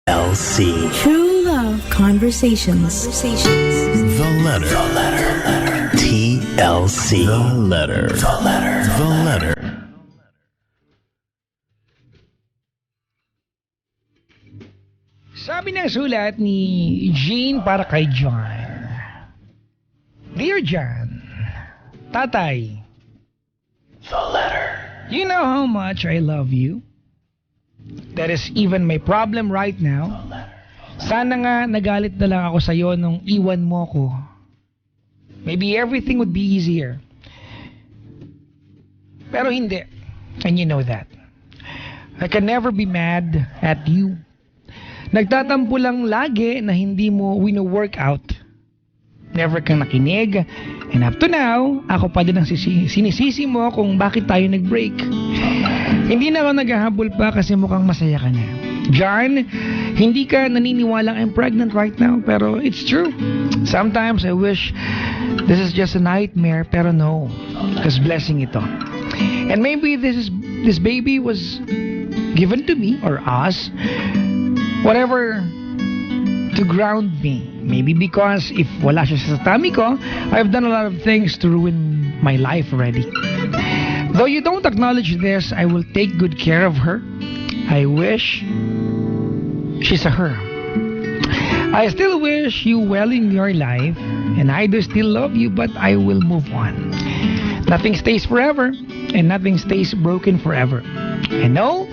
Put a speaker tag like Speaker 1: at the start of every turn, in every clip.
Speaker 1: TLC.
Speaker 2: True Love Conversations.
Speaker 1: The letter. TLC. The letter. The letter.
Speaker 3: Sabi ng sulat ni Jean para kay John. Dear John, Tatay,
Speaker 1: The letter.
Speaker 3: you know how much I love you. That is even my problem right now. Sana nga nagalit na lang ako sa'yo nung iwan mo ko. Maybe everything would be easier. Pero hindi. And you know that. I can never be mad at you. Nagtatampo lang lagi na hindi mo wino-work out. Never kang nakinig. And up to now, ako pa din ang sinisisi mo kung bakit tayo nag-break. Hindi na ako naghahabol pa kasi mukhang masaya ka na. John, hindi ka naniniwalang I'm pregnant right now, pero it's true. Sometimes I wish this is just a nightmare, pero no. Because blessing ito. And maybe this baby was given to me or us, whatever, to ground me. Maybe because if wala siya sa tummy ko, I've done a lot of things to ruin my life already. Though you don't acknowledge this, I will take good care of her. I wish she's a her. I still wish you well in your life, and I do still love you, but I will move on. Nothing stays forever, and nothing stays broken forever. I know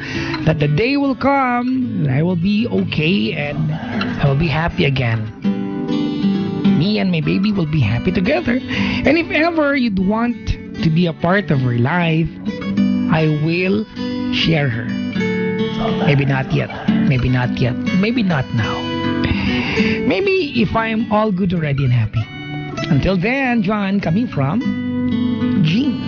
Speaker 3: that the day will come that I will be okay and I will be happy again. Me and my baby will be happy together. And if ever you'd want to be a part of her life, I will share her. Maybe not yet. Maybe not yet. Maybe not now. Maybe if I'm all good already and happy. Until then, John, coming from Jean.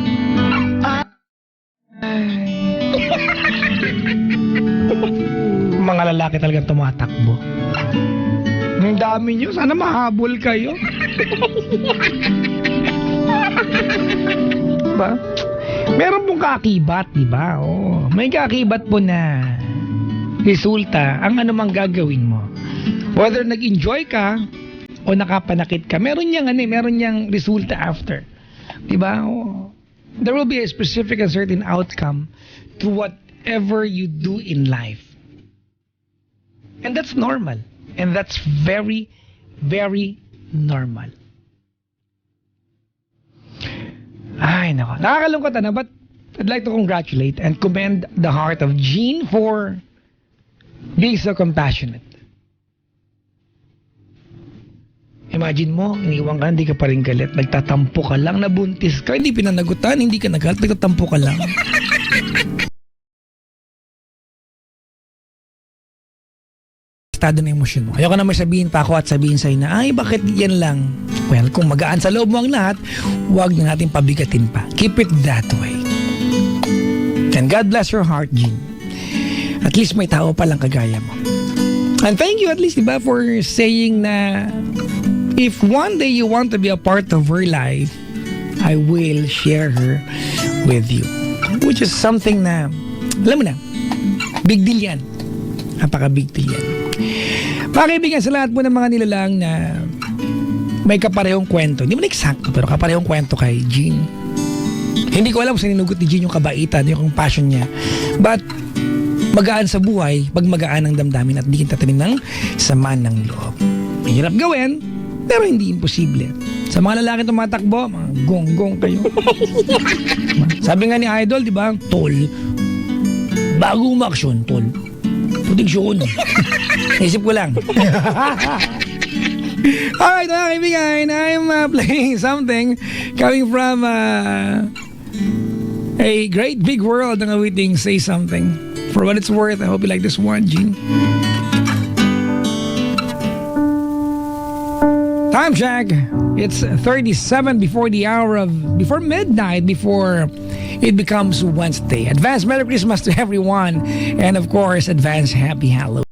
Speaker 3: Mga lalaki talagang tumatakbo. Ang dami nyo. Sana mahabol kayo. Diba? Meron pong kaakibat, diba? Oh, may kaakibat po na resulta ang anumang gagawin mo. Whether nag-enjoy ka o nakapanakit ka, meron niyang resulta after. Diba? Oh, there will be a specific and certain outcome to whatever you do in life. And that's normal. And that's very, very normal. Ay, nako. Nakakalungkot na, but I'd like to congratulate and commend the heart of Jean for being so compassionate. Imagine mo, iniwan ka, hindi ka pa rin galit. Nagtatampo ka lang, nabuntis ka, hindi pinanagutan, hindi ka nagalit, nagtatampo ka lang. Estado ng emosyon mo. Ayoko na may sabihin pa ako at sabihin sa'yo na, ay, bakit yan lang? Well, kung magaan sa loob mo ang lahat, huwag na natin pabigatin pa. Keep it that way. And God bless your heart, Jean. At least may tao palang kagaya mo. And thank you at least, diba, for saying na if one day you want to be a part of her life, I will share her with you. Which is something na, alam mo na, big deal yan. Napaka-big deal yan. Mga kaibigan, sa lahat po ng mga nilalang na may kaparehong kwento, hindi mo na eksakto, pero kaparehong kwento kay Jean. Hindi ko alam kung sinugot ni Jean yung kabaitan, yung passion niya. But, magaan sa buhay, pag magaan ang damdamin at di kita tanim ng sama ng loob. Mahirap gawin, pero hindi imposible. Sa mga lalaki tumatakbo, mga gonggong kayo. Sabi nga ni Idol, di ba? Tol, bago umaksyon, tol. Prediksyon. Isip ko lang. Alright, mga kaibigan, I'm playing something coming from a great big world ng awiting Say Something. For what it's worth, I hope you like this one, Jean. Time check. It's 37 before midnight, before it becomes Wednesday. Advance Merry Christmas to everyone. And of course, advance Happy Halloween.